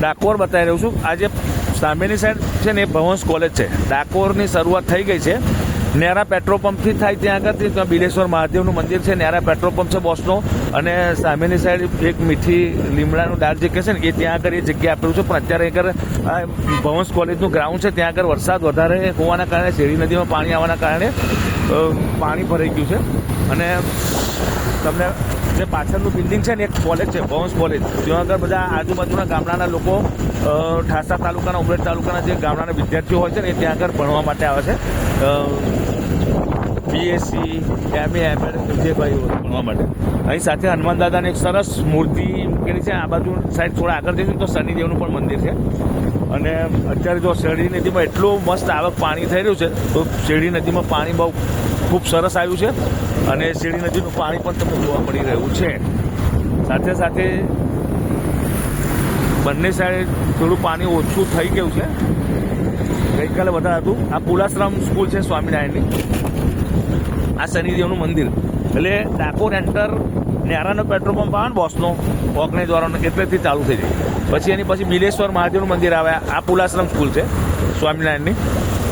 ડાકોર બતાવી રહ્યો છું। આજે સામેની સાઈડ છે ને એ ભવંસ કોલેજ છે। ડાકોરની શરૂઆત થઈ ગઈ છે નેરા પેટ્રોલ પંપથી થાય ત્યાં આગળથી ત્યાં બિલેશ્વર મહાદેવનું મંદિર છે। નેરા પેટ્રોલ પંપ છે બોસનો અને સામેની સાઈડ એક મીઠી લીમડાનું ડાળ જે કહે છે ને એ ત્યાં આગળ એ જગ્યા આપેલું છે। પણ અત્યારે આગળ ભવંસ કોલેજનું ગ્રાઉન્ડ છે ત્યાં આગળ વરસાદ વધારે હોવાના કારણે શેરી નદીમાં પાણી આવવાના કારણે પાણી ભરાઈ ગયું છે અને તમને જે પાછળનું બિલ્ડિંગ છે ને એક કોલેજ છે ભવંસ કોલેજ ત્યાં આગળ બધા આજુબાજુના ગામડાના લોકો ઠાસા તાલુકાના ઉમરેઠ તાલુકાના જે ગામડાના વિદ્યાર્થીઓ હોય છે ને એ ત્યાં આગળ ભણવા માટે આવે છે। બીએસસી MA ML જે ભાઈ ભણવા માટે અહીં સાથે હનુમાન દાદાની એક સરસ મૂર્તિ મૂકેલી છે। આ બાજુ સાઈડ થોડા આગળ જઈશું તો શનિદેવનું પણ મંદિર છે અને અત્યારે જો શેરડી નદીમાં એટલું મસ્ત આવક પાણી થઈ રહ્યું છે તો શેરડી નદીમાં પાણી બહુ ખૂબ સરસ આવ્યું છે અને શેરડી નદીનું પાણી પણ તમને જોવા મળી રહ્યું છે। સાથે સાથે બંને સાઈડ થોડું પાણી ઓછું થઈ ગયું છે, ગઈકાલે વધારે હતું। આ પુલાશ્રમ સ્કૂલ છે સ્વામિનારાયણની, આ શનિદેવનું મંદિર એટલે ડાકોર એન્ટર નેરાનો પેટ્રોલ પંપ આવે ને બોસનો ઓગણેજ વાળાનો એટલેથી ચાલુ થઈ જાય। પછી એની પછી બિલેશ્વર મહાદેવનું મંદિર આવે, આ પુલાશ્રમ સ્કૂલ છે સ્વામિનારાયણની।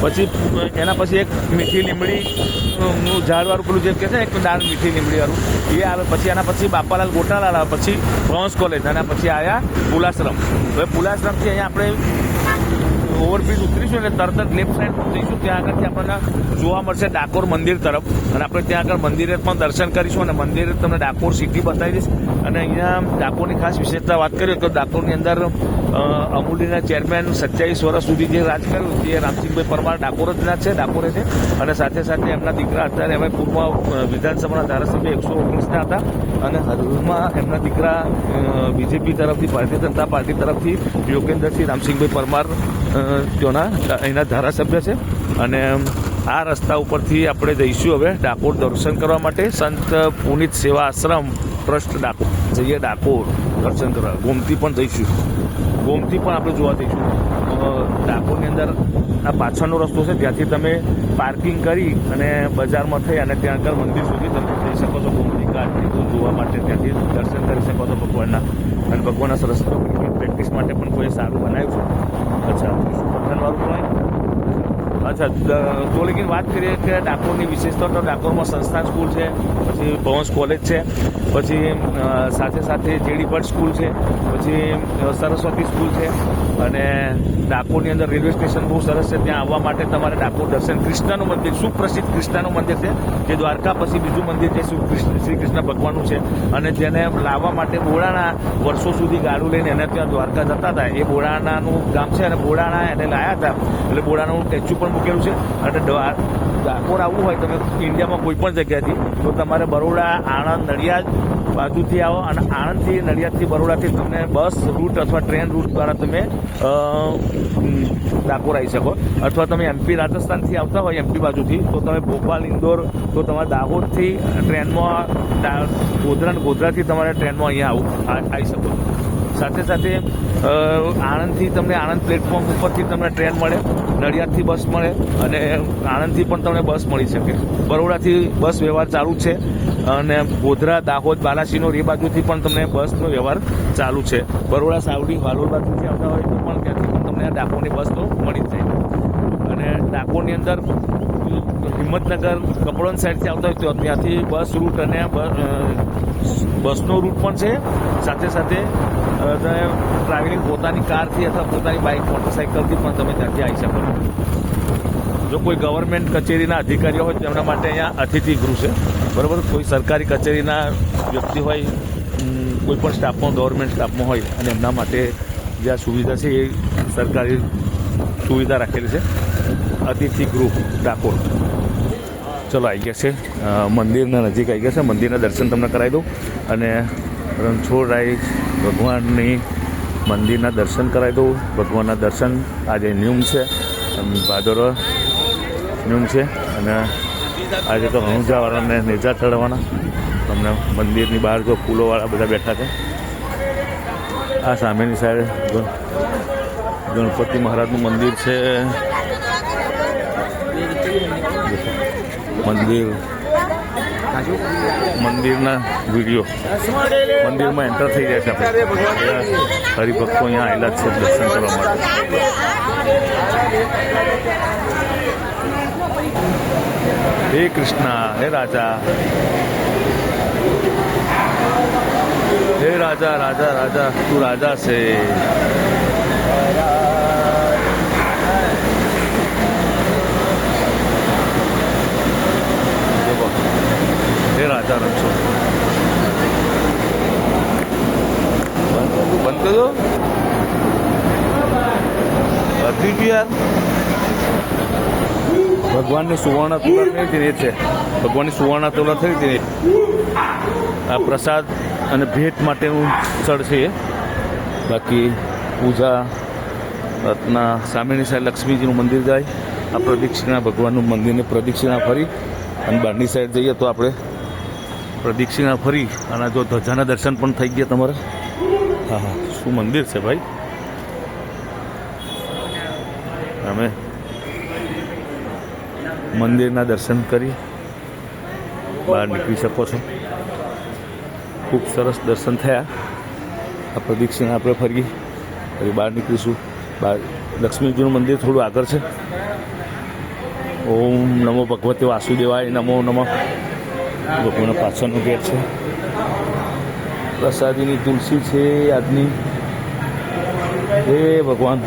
પછી એના પછી એક મીઠી લીમડીનું ઝાડવાળું પેલું જે કહે છે ને એક દાળ મીઠી લીમડીવાળું એ આવે। પછી એના પછી બાપાલાલ ગોટાલાલ આવે, પછી ભવંસ કોલેજ અને પછી આવ્યા પુલાશ્રમ। હવે પુલાશ્રમથી અહીંયા આપણે ઓવરબ્રિજ ઉતરીશું એટલે તરત જ લેફ્ટ સાઈડ જઈશું, ત્યાં આગળથી આપણને જોવા મળશે ડાકોર મંદિર તરફ અને આપણે ત્યાં આગળ મંદિરે પણ દર્શન કરીશું અને મંદિરે તમને ડાકોર સિટી બતાવી દઈશ। અને અહીંયા ડાકોરની ખાસ વિશેષતા વાત કરીએ તો ડાકોરની અંદર અમૂલીના ચેરમેન 27 વર્ષ સુધી જે રાજ કર્યું તે રામસિંહભાઈ પરમાર ડાકોર જ છે, ડાકોરે છે અને સાથે સાથે એમના દીકરા અત્યારે અમે પૂર્વ વિધાનસભાના ધારાસભ્ય 119ના હતા અને હાલમાં એમના દીકરા બીજેપી તરફથી ભારતીય જનતા પાર્ટી તરફથી યોગેન્દ્રસિંહ રામસિંહભાઈ પરમાર ત્યાંના અહીંના ધારાસભ્ય છે અને આ રસ્તા ઉપરથી આપણે જઈશું હવે ડાકોર દર્શન કરવા માટે। સંત પુનિત સેવા આશ્રમ ટ્રસ્ટ ડાકોર જઈએ, ડાકોર દર્શન કરવા। ગોમતી પણ જઈશું, ગોમતી પણ આપણે જોવા જઈશું। ડાકોરની અંદર આ પાછળનો રસ્તો છે ત્યાંથી તમે પાર્કિંગ કરી અને બજારમાં થઈ અને ત્યાં આગળ મંદિર સુધી તમે જઈ શકો છો ગોમતી ઘાટ જોવા માટે, ત્યાંથી દર્શન કરી શકો છો ભગવાનના અને ભગવાનના સરસ પ્રેક્ટિસ માટે પણ કોઈ સારું બનાવ્યું છે। અચ્છા પઠાણવાળું પણ અચ્છા તો લેકિન વાત કરીએ કે ડાકોરની વિશેષતા તો ડાકોરમાં સંસ્થાન સ્કૂલ છે, પછી ભવંસ કોલેજ છે, પછી સાથે સાથે જેડી ભટ્ટ સ્કૂલ છે, પછી સરસ્વતી સ્કૂલ છે અને ડાકોરની અંદર રેલવે સ્ટેશન બહુ સરસ છે। ત્યાં આવવા માટે તમારે ડાકોર દર્શન કૃષ્ણનું મંદિર સુપ્રસિદ્ધ કૃષ્ણનું મંદિર છે જે દ્વારકા પછી બીજું મંદિર છે શ્રી કૃષ્ણ ભગવાનનું છે અને જેને લાવવા માટે બોડાણા વર્ષો સુધી ગાડું લઈને એને ત્યાં દ્વારકા જતા હતા એ બોડાણાનું ગામ છે અને બોડાણા એને લાવ્યા હતા એટલે બોડાણાનું સ્ટેચ્યુ પણ મૂકેલું છે। અને ડાકોર આવવું હોય તમે ઇન્ડિયામાં કોઈ પણ જગ્યાથી તો તમારે બરોડા આણંદ નડિયાદ બાજુથી આવો અને આણંદથી નડિયાદથી બરોડાથી તમને બસ રૂટ અથવા ટ્રેન રૂટ દ્વારા તમે ડાકોર આવી શકો અથવા તમે MP રાજસ્થાનથી આવતા હોય MP બાજુથી તો તમે ભોપાલ ઇન્દોર તો તમારે દાહોદથી ટ્રેનમાં ગોધરાથી તમારે ટ્રેનમાં અહીંયા આવી શકો છો। સાથે સાથે આણંદથી તમને આણંદ પ્લેટફોર્મ ઉપરથી તમને ટ્રેન મળે, નડિયાદથી બસ મળે અને આણંદથી પણ તમને બસ મળી શકે। બરોડાથી બસ વ્યવહાર ચાલુ છે અને ગોધરા દાહોદ બાલાસિનોર એ બાજુથી પણ તમને બસનો વ્યવહાર ચાલુ છે। બરોડા સાવડી વાલોડ બાજુથી આવતા હોય તો પણ ત્યાંથી પણ તમને ડાકોરની બસ તો મળી જ જાય અને ડાકોરની અંદર હિંમતનગર કપડોન સાઈડથી આવતા હોય તો ત્યાંથી બસ રૂટ અને બસનો રૂટ પણ છે। સાથે સાથે ટ્રાવેલિંગ પોતાની કારથી અથવા પોતાની બાઇક મોટરસાઇકલથી પણ તમે ત્યાંથી આવી શકો છો। જો કોઈ ગવર્મેન્ટ કચેરીના અધિકારીઓ હોય તેમના માટે અહીંયા અતિથિ ગૃહ છે, બરાબર। કોઈ સરકારી કચેરીના વ્યક્તિ હોય, કોઈ પણ સ્ટાફમાં ગવર્મેન્ટ સ્ટાફમાં હોય અને એમના માટે જે આ સુવિધા છે એ સરકારી સુવિધા રાખેલી છે, અતિથિ ગૃહ ડાકોર। ચલો આવી ગયા છે મંદિરના નજીક આવી ગયા છે, મંદિરના દર્શન તમને કરાવી દઉં અને રણછોડરાય ભગવાનની મંદિરના દર્શન કરાવી દઉં। ભગવાનના દર્શન આજે નિયમ છે, ભાદરવા નિયમ છે અને આજે તો હણુજાવાળાને નેજા ચડવાના। તમને મંદિરની બહાર જો ફૂલોવાળા બધા બેઠા છે। આ સામેની સાઈડ ગણપતિ મહારાજનું મંદિર છે, મંદિરના વિડીયો મંદિરમાં એન્ટર થઈ જાય છે આપણે। હરિભક્તો અહીંયા આવેલા છે દર્શન કરવા માટે. હે કૃષ્ણ, હે રાજા, હે રાજા, રાજા રાજા, તું રાજા છે. હે રાજા રણછોડ, બંધ કરો હતી જ યાર. ભગવાનની સુવર્ણ તુલા થઈ હતી છે, ભગવાનની સુવર્ણ તુલા થઈ હતી. આ પ્રસાદ અને ભેટ માટેનું સ્થળ છે. બાકી પૂજા રત્ના સામેની સાઈડ લક્ષ્મીજીનું મંદિર જાય, આ પ્રદક્ષિણા ભગવાનનું મંદિરને પ્રદક્ષિણા ફરી અને બહારની સાઈડ જઈએ તો આપણે પ્રદક્ષિણા ફરી અને જો ધજાના દર્શન પણ થઈ ગયા તમારે. હા હા, શું મંદિર છે ભાઈ. અમે મંદિરના દર્શન કરી બહાર નીકળી શકો છો. ખૂબ સરસ દર્શન થયા. આ પ્રદક્ષિણા આપણે ફરી પછી બહાર નીકળીશું. બહાર લક્ષ્મીજીનું મંદિર થોડું આગળ છે. ઓમ નમો ભગવતે વાસુદેવાય, નમો નમઃ. લોકોના પાછળનો ગેટ છે. પ્રસાદીની તુલસી છે આજની. હે ભગવાન,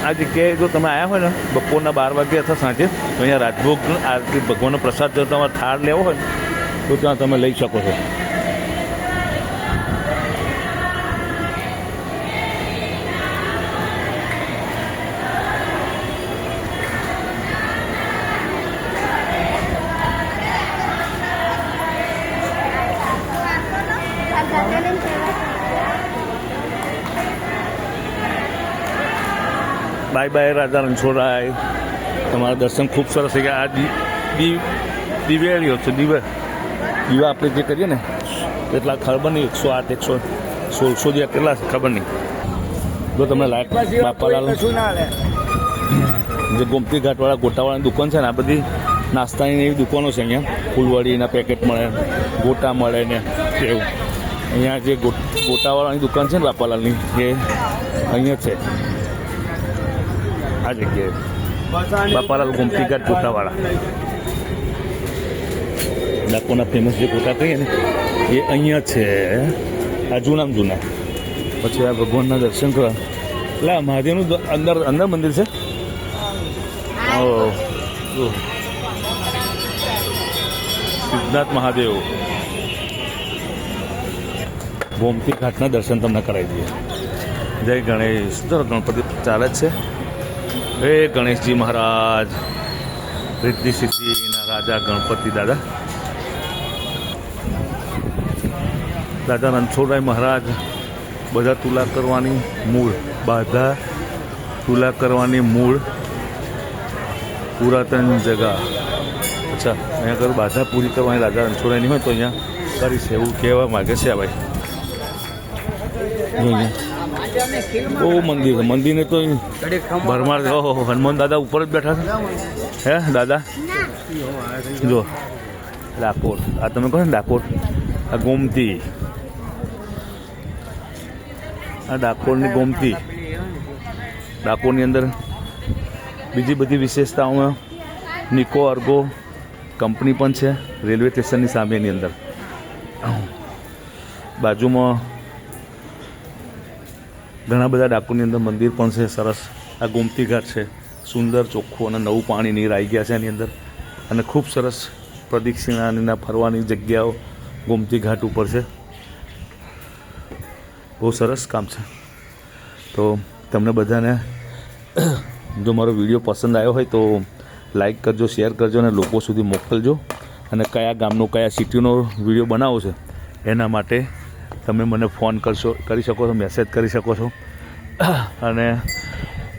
આ જગ્યાએ જો તમે આવ્યા હોય ને બપોરના 12 વાગે અથવા સાંજે, તો અહીંયા રાજભોગ આરતી ભગવાનનો પ્રસાદ જો તમારે થાળ લેવો હોય તો ત્યાં તમે લઈ શકો છો. બાય બાય રાજા રણછોડરાય. તમારા દર્શન ખૂબ સરસ થઈ ગયા. આ દિવેલીઓ છે. દીવા આપણે જે કરીએ ને એટલા ખબર નહીં, 108 116 જેવા કેટલા ખબર નહીં. જો તમને લાયક બાપાલાલ જે ગોમતી ઘાટવાળા ગોટાવાળાની દુકાન છે ને, આ બધી નાસ્તાની એવી દુકાનો છે. અહીંયા ફૂલવડીના પેકેટ મળે, ગોટા મળે ને એવું. અહીંયા જે ગોટાવાળાની દુકાન છે ને બાપાલાલની, એ અહીંયા છે આ જગ્યાએ. બાપાલાલ ગોમતી ઘાટ ગોટાવાળા, ડાકોરના ફેમસ જે ગોટા કહીએ ને એ અહીંયા છે. આ જૂના. પછી આ ભગવાનના દર્શન કરવા. એટલે આ મહાદેવનું અંદર મંદિર છે. સિદ્ધનાથ મહાદેવ. ગોમતી ઘાટના દર્શન તમને કરાવી દઈએ. જય ગણેશ. ચલો, ગણપતિ ચાલે જ છે. હે ગણેશજી મહારાજ, રિદ્ધિ સિદ્ધિના રાજા ગણપતિ દાદા. દાદા રણછોડરાય મહારાજ બધા તુલા કરવાની મૂળ, બાધા તુલા કરવાની મૂળ પુરાતન જગા. અચ્છા, અહીંયા કરું બાધા પૂરી કરવાની રાજા રણછોડરાયની હોય તો અહીંયા કરીશ એવું કહેવા માગે છે. આ ભાઈ બહુ મંદિર છે. મંદિરને તો ભરમાર. ઓહો, હનુમાન દાદા ઉપર જ બેઠા છે. હે દાદા જો ડાકોર. આ તમે કહો ને ડાકોર, આ ગોમતી, આ ડાકોરની ગોમતી. ડાકોરની અંદર બીજી બધી વિશેષતાઓમાં નિકો અર્ગો કંપની પણ છે રેલવે સ્ટેશનની સામેની અંદર. બાજુમાં ઘણા બધા ડાકોરની અંદર મંદિર પણ છે સરસ. આ ગોમતી ઘાટ છે, સુંદર ચોખ્ખું અને નવું પાણી નીર આવી ગયા છે એની અંદર. અને ખૂબ સરસ પ્રદક્ષિણાના ફરવાની જગ્યાઓ ગોમતી ઘાટ ઉપર છે. બહુ સરસ કામ છે. તો તમને બધાને જો મારો વિડીયો પસંદ આવ્યો હોય તો લાઈક કરજો, શેર કરજો અને લોકો સુધી મોકલજો. અને કયા ગામનો, કયા સિટીનો વિડીયો બનાવો છે એના માટે તમે મને ફોન કરી શકો છો, મેસેજ કરી શકો છો. અને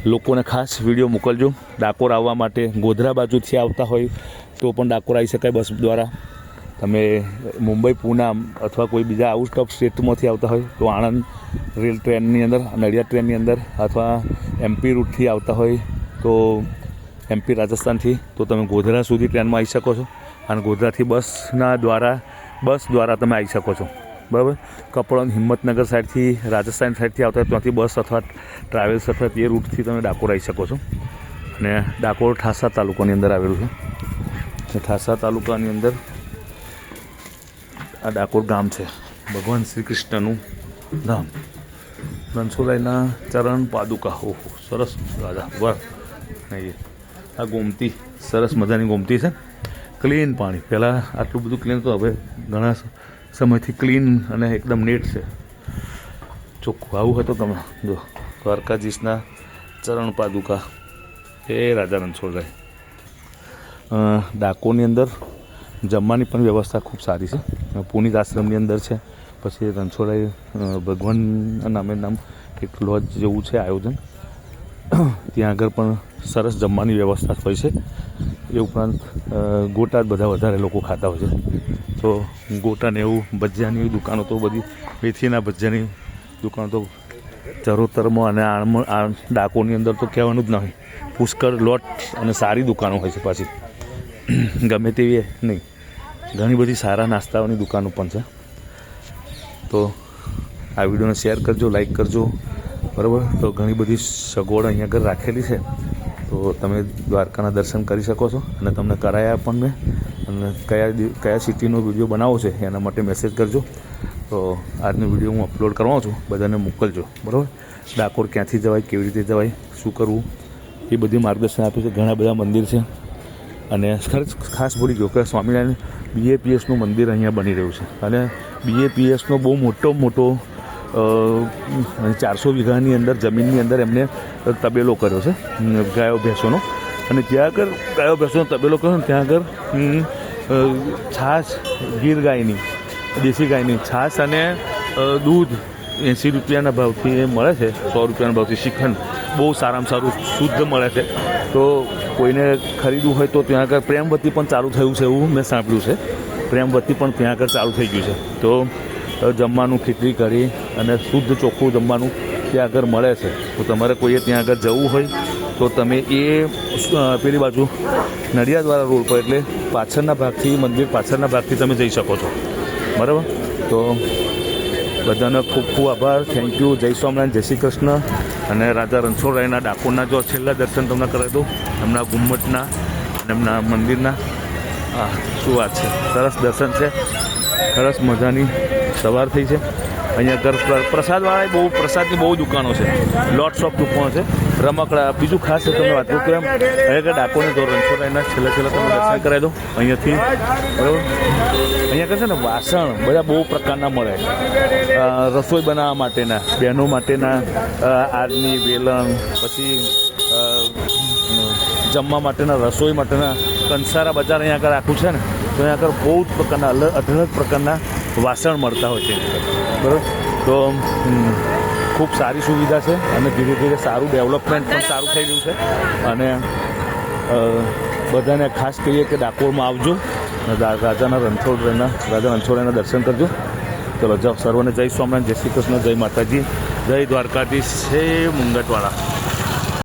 લોકોને ખાસ વિડીયો મોકલજો. ડાકોર આવવા માટે ગોધરા બાજુથી આવતા હોય તો પણ ડાકોર આવી શકાય બસ દ્વારા. તમે મુંબઈ પૂના અથવા કોઈ બીજા આઉટ ઓફ સ્ટેટમાંથી આવતા હોય તો આણંદ રેલ ટ્રેનની અંદર, નડિયાદ ટ્રેનની અંદર, અથવા એમપી રૂટથી આવતા હોય તો એમપી રાજસ્થાનથી તો તમે ગોધરા સુધી ટ્રેનમાં આવી શકો છો. અને ગોધરાથી બસ દ્વારા તમે આવી શકો છો. બરાબર. કપડવંજ હિંમતનગર સાઈડથી, રાજસ્થાન સાઈડથી આવતા હોય ત્યાંથી બસ અથવા ટ્રાવેલ્સ અથવા તે રૂટથી તમે ડાકોર આવી શકો છો. અને ડાકોર ઠાસા તાલુકાની અંદર આવેલું છે. ઠાસા તાલુકાની અંદર આ ડાકોર ગામ છે, ભગવાન શ્રી કૃષ્ણનું ધામ. રણછોડરાયના ચરણ પાદુકા, ઓહો સરસ રાજા વાર. આ ગોમતી, સરસ મજાની ગોમતી છે, ક્લીન પાણી. પહેલાં આટલું બધું ક્લીન તો હવે ઘણા સમયથી ક્લીન અને એકદમ નીટ છે, ચોખ્ખું. આવું હતું તમે જો દ્વારકાધીશના ચરણ પાદુકા, એ રાજા રણછોડરાય. ડાકોરની અંદર જમવાની પણ વ્યવસ્થા ખૂબ સારી છે. પુનિત આશ્રમની અંદર છે. પછી રણછોડરાય ભગવાનના નામ એક લોજ જેવું છે આયોજન, ત્યાં આગળ પણ સરસ જમવાની વ્યવસ્થા હોય છે. એ ઉપરાંત ગોટા જ બધા વધારે લોકો ખાતા હોય છે. તો ગોટાને એવું ભજીયાની એવી દુકાનો તો બધી, મેથીના ભજીયાની દુકાનો તો ચરોતરમાં અને ડાકોરની અંદર તો કહેવાનું જ ન હોય. પુષ્કળ લોટ અને સારી દુકાનો હોય છે પાછી, ગમે તેવી નહીં, ઘણી બધી સારા નાસ્તાઓની દુકાનો પણ છે. તો આ વિડીયોને શેર કરજો, લાઈક કરજો. બરાબર. તો ઘણી બધી સગવડ અહીંયા આગળ રાખેલી છે, તો તમે દ્વારકાના દર્શન કરી શકો છો. અને તમને કરાયા પણ મેં, અને કયા સિટીનો વિડીયો બનાવો છે એના માટે મેસેજ કરજો. તો આજનો વિડીયો હું અપલોડ કરવાનો છું, બધાને મોકલજો. બરાબર. ડાકોર ક્યાંથી જવાય, કેવી રીતે જવાય, શું કરવું, એ બધી માર્ગદર્શન આપ્યું છે. ઘણા બધા મંદિર છે. અને ખાસ ભૂલી ગયો કે સ્વામિનારાયણ BAPSનું મંદિર અહીંયા બની રહ્યું છે. અને BAPSનો બહુ મોટો 400 વીઘાની અંદર જમીનની અંદર એમને તબેલો કર્યો છે ગાયો ભેંસોનો. અને ત્યાં આગળ ગાયો ભેંસોનો તબેલો કર્યો ને ત્યાં આગળ છાશ, ગીર ગાયની, દેશી ગાયની છાશ અને દૂધ 80 રૂપિયાના ભાવથી મળે છે, 100 રૂપિયાના ભાવથી. શ્રીખંડ બહુ સારામાં સારું શુદ્ધ મળે છે. તો કોઈને ખરીદવું હોય તો ત્યાં આગળ પ્રેમવતી પણ ચાલુ થયું છે એવું મેં સાંભળ્યું છે. પ્રેમવતી પણ ત્યાં આગળ ચાલુ થઈ ગયું છે. તો જમવાનું ખીચડી કરી અને શુદ્ધ ચોખ્ખું જમવાનું ત્યાં આગળ મળે છે. તો તમારે કોઈએ ત્યાં આગળ જવું હોય તો તમે એ પેલી બાજુ નડિયાદવાળા રોડ પર, એટલે પાછળના ભાગથી, મંદિર પાછળના ભાગથી તમે જઈ શકો છો. બરાબર. તો બધાનો ખૂબ ખૂબ આભાર. Thank you. જય સ્વામિનારાયણ, જય શ્રી કૃષ્ણ. અને રાજા રણછોડરાયના ડાકોરના જો છેલ્લા દર્શન તમને કરાવી દઉં, એમના ગુમ્મટના અને એમના મંદિરના. શું વાત છે, સરસ દર્શન છે. સરસ મજાની સવાર થઈ છે. અહીંયા આગળ પ્રસાદવાળા પ્રસાદની બહુ દુકાનો છે, લોટ્સ ઓફ દુકાનો છે, રમકડા. બીજું ખાસ તમને વાત કરું કે અહીંયા ડાકોરને જો રણછોડરાયના છેલ્લા તમે દર્શન કરાવી દો અહીંયાથી. બરાબર. અહીંયા આગળ છે ને વાસણ બધા બહુ પ્રકારના મળે. રસોઈ બનાવવા માટેના, બહેનો માટેના આદની, વેલણ, પછી જમવા માટેના, રસોઈ માટેના કંસારા બજાર અહીંયા આગળ આખું છે ને. તો અહીંયા આગળ બહુ જ પ્રકારના અલગ પ્રકારના વાસણ મળતા હોય છે. બરાબર. તો ખૂબ સારી સુવિધા છે. અને ધીરે ધીરે સારું ડેવલપમેન્ટ પણ સારું થઈ રહ્યું છે. અને બધાને ખાસ કહીએ કે ડાકોરમાં આવજો, રાજા રણછોડરાયના દર્શન કરજો. ચલો જાઓ. સર્વને જય સ્વામિનારાયણ, જય શ્રી કૃષ્ણ, જય માતાજી, જય દ્વારકાધીશ, જય મુંગટવાળા.